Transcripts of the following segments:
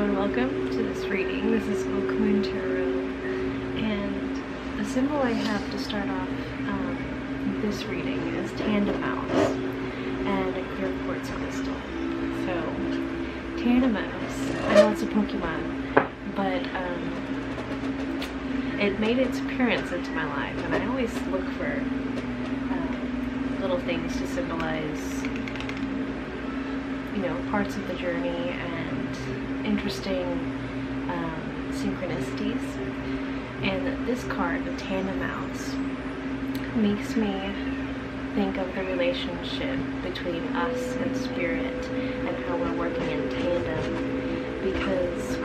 and welcome to this reading. This is Oak Tarot, and the symbol I have to start off this reading is Tandemaus and a clear quartz crystal. So, Tandemaus, I know it's a Pokemon, but it made its appearance into my life, and I always look for little things to symbolize, you know, parts of the journey and interesting synchronicities. And this card, the Tandemaus, makes me think of the relationship between us and spirit and how we're working in tandem, because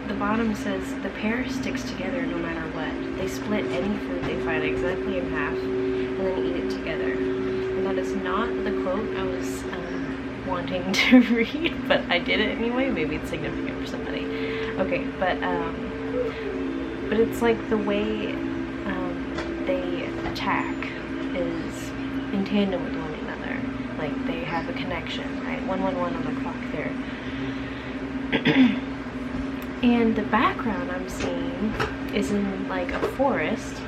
the bottom says the pair sticks together no matter what. They split any food they find exactly in half and then eat it together. And that is not the quote I was wanting to read, but I did it anyway. Maybe it's significant for somebody. Okay, but it's like the way they attack is in tandem with one another. Like they have a connection, right? 111 on the clock there. And the background I'm seeing is in like a forest,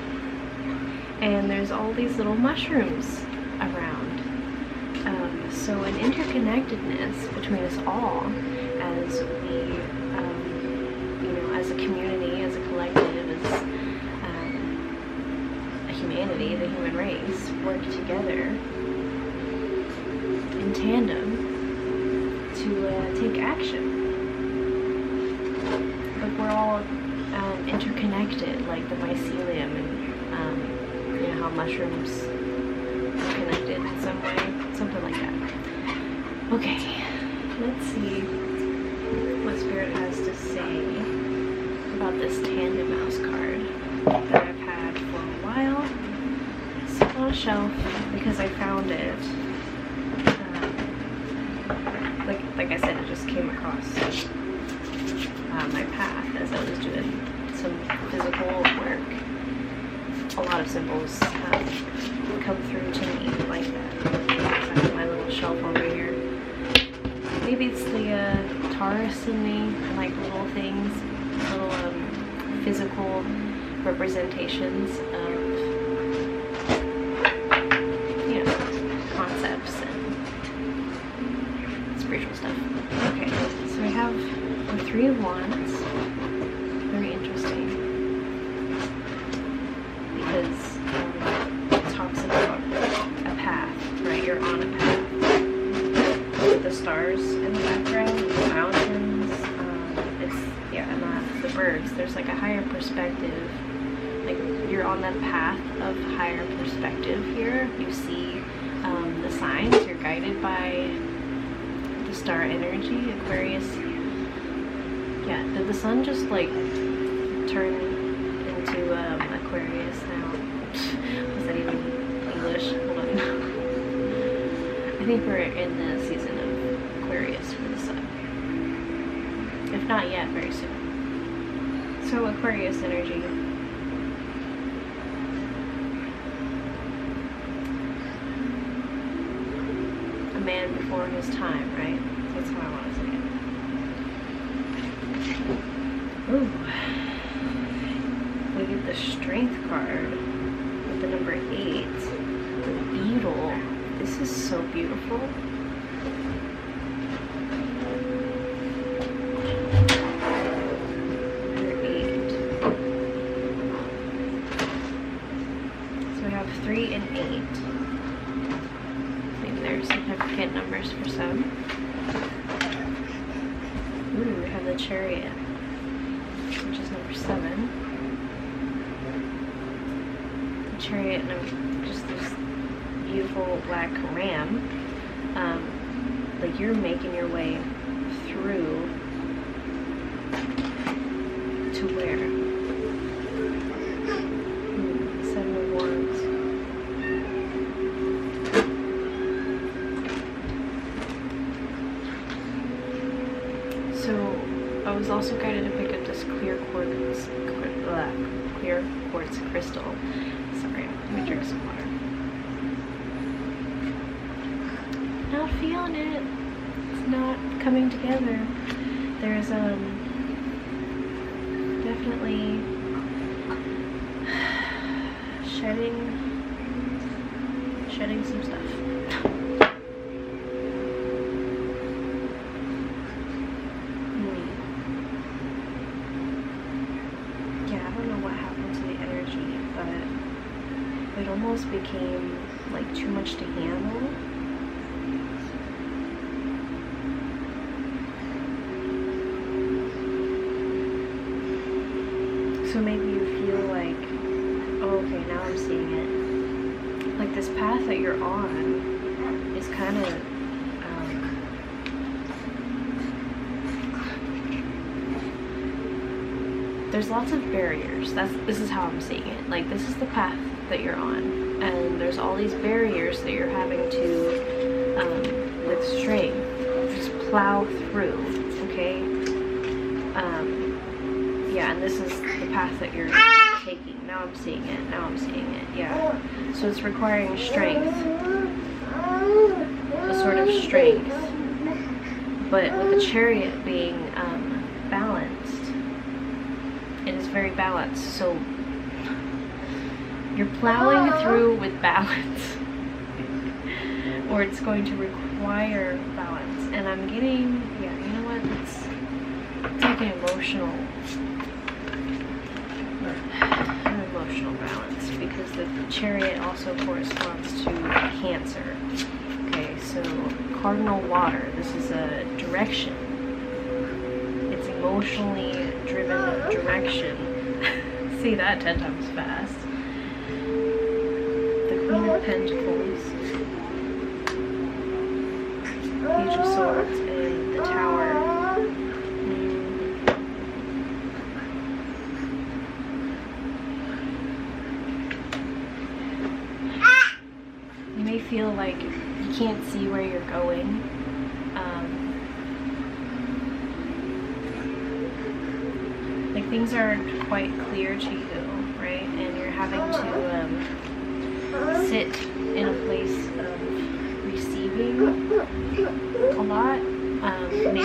and there's all these little mushrooms around. So an interconnectedness between us all as we, you know, as a community, as a collective, as a humanity, the human race, work together in tandem to take action. But we're all interconnected, like the mycelium, and you know how mushrooms are connected in some way, something like that. Okay, let's see what Spirit has to say about this Tandemaus card that I've had for a while. It's on a shelf because I found it. Like I said, it just came across my path as I was doing some physical work. A lot of symbols come through to me like that. I have my little shelf over here. Maybe it's the Taurus in me. I like little things, little physical representations of, you know, concepts and spiritual stuff. Okay, so I have the Three of Wands. Very interesting, because it talks about a path, right? You're on a path with the stars in the background, the mountains, and the birds. There's like a higher perspective, like you're on that path of higher perspective here. You see the signs, you're guided by the star energy. Aquarius, yeah, did the sun just like turn into Aquarius now? Was that even English? Hold on. I think we're in the season of Aquarius for the sun. If not yet, very soon. So Aquarius energy. A man before his time, right? That's how I want to say it. Ooh. We get the Strength card with the number 8. The Beetle. This is so beautiful. Number 8. So we have 3 and 8. I think they're significant numbers for some. Ooh, we have the Chariot, which is number 7. The Chariot, just this beautiful black ram. Like you're making your way through to where? 7 of Wands. So I was also guided to pick up this clear quartz crystal. Sorry, let me drink some water. Not feeling it. It's not coming together. there's definitely shedding some stuff. Yeah, I don't know what happened to the energy, but it almost became like too much to handle. So maybe you feel like, oh, okay, now I'm seeing it. Like this path that you're on is kind of there's lots of barriers. This is how I'm seeing it. Like, this is the path that you're on, and there's all these barriers that you're having to with strength just plow through. Okay. Yeah, and this is the path that you're taking. Now I'm seeing it. Yeah. So it's requiring strength, a sort of strength, but with the Chariot being balanced, it is very balanced. So you're plowing through with balance, or it's going to require balance. And I'm getting, yeah, you know what? It's like an emotional balance, because the Chariot also corresponds to Cancer. Okay, so cardinal water, this is a direction. It's emotionally driven direction. See that 10 times fast. The Queen of Pentacles, Page of Swords, and the Tower. Feel like you can't see where you're going. Like things aren't quite clear to you, right? And you're having to sit in a place of receiving a lot. Maybe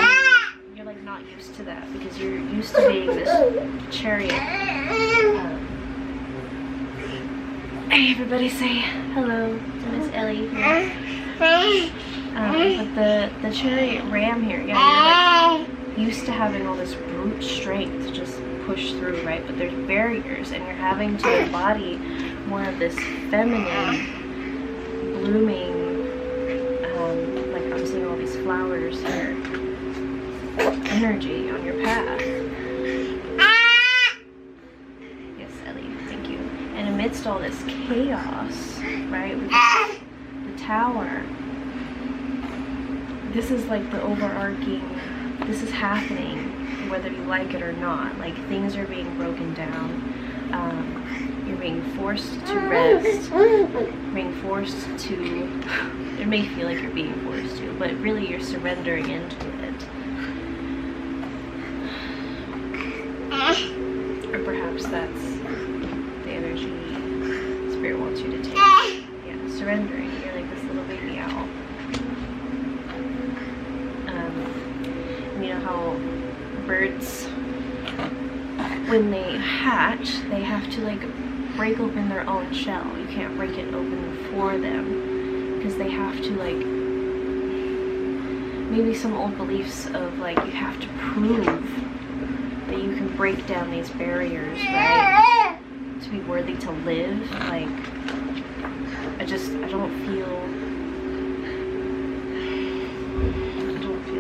you're like not used to that, because you're used to being this Chariot. Hey, everybody say hello to Miss Ellie here. But the Chariot Ram here, yeah, you're like used to having all this brute strength to just push through, right? But there's barriers, and you're having to embody more of this feminine, blooming, like I'm seeing all these flowers here, energy on your path. Amidst all this chaos, right, with the Tower, this is like the overarching, this is happening whether you like it or not. Like, things are being broken down, you're being forced to rest, being forced to, it may feel like you're being forced to, but really you're surrendering into it. Or perhaps that's the energy Spirit wants you to take. Yeah, surrendering. You're like this little baby owl. And you know how birds, when they hatch, they have to like break open their own shell. You can't break it open for them, because they have to, like, maybe some old beliefs of like you have to prove that you can break down these barriers, right? To be worthy to live. Like, I don't feel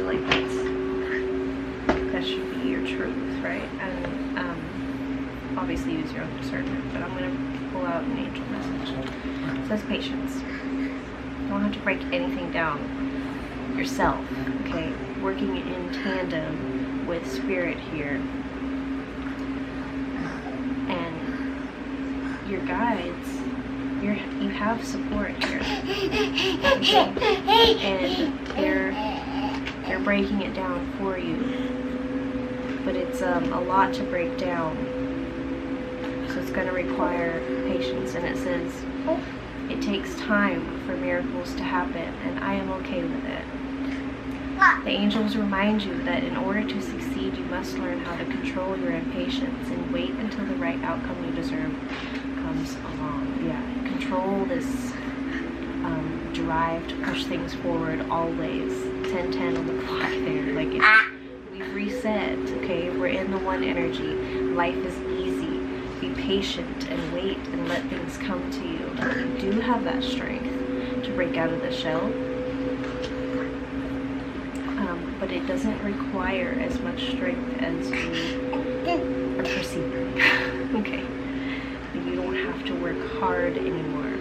like that should be your truth, right? And obviously use your own discernment, but I'm going to pull out an angel message. It says patience. You don't have to break anything down yourself, okay? Working in tandem with Spirit here. And your guides, you have support here, okay? And they're breaking it down for you, but it's a lot to break down, so it's going to require patience. And it says it takes time for miracles to happen, and I am okay with it. The angels remind you that in order to succeed, you must learn how to control your impatience and wait until the right outcome you deserve comes along. Yeah, control this drive to push things forward always. 10:10 on the clock there. Like, we've reset, okay? We're in the one energy. Life is easy. Be patient and wait and let things come to you. You do have that strength to break out of the shell. But it doesn't require as much strength as you are perceiving. Okay? You don't have to work hard anymore.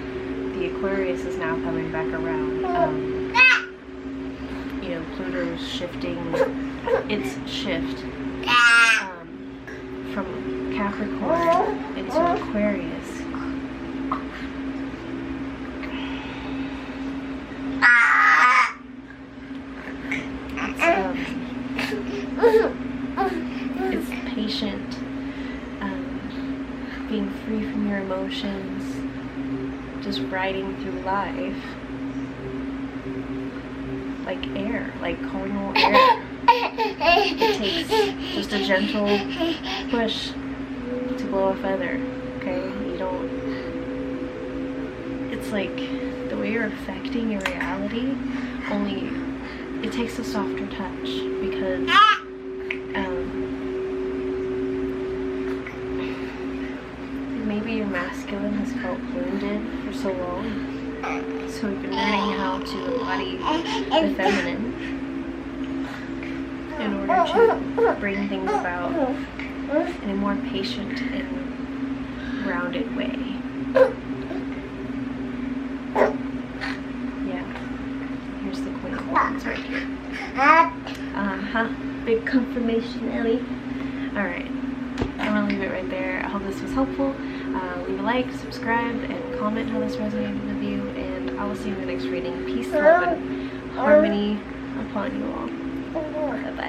The Aquarius is now coming back around. You know, Pluto's shifting its shift from Capricorn into Aquarius. It's patient, being free from your emotions, just riding through life like air, like carnal air. It takes just a gentle push to blow a feather, okay? You don't, it's like the way you're affecting your reality, only it takes a softer touch, because maybe your masculine has felt wounded for so long, so you've been learning how to embody the feminine in order to bring things about in a more patient and grounded way. Yeah, here's the Queen of Wands right here. Big confirmation, Ellie. Alright, I'm gonna leave it right there. I hope this was helpful. Leave a like, subscribe, and comment how this resonated with you, and I will see you in the next reading. Peace, love, and harmony upon you all. Bye-bye.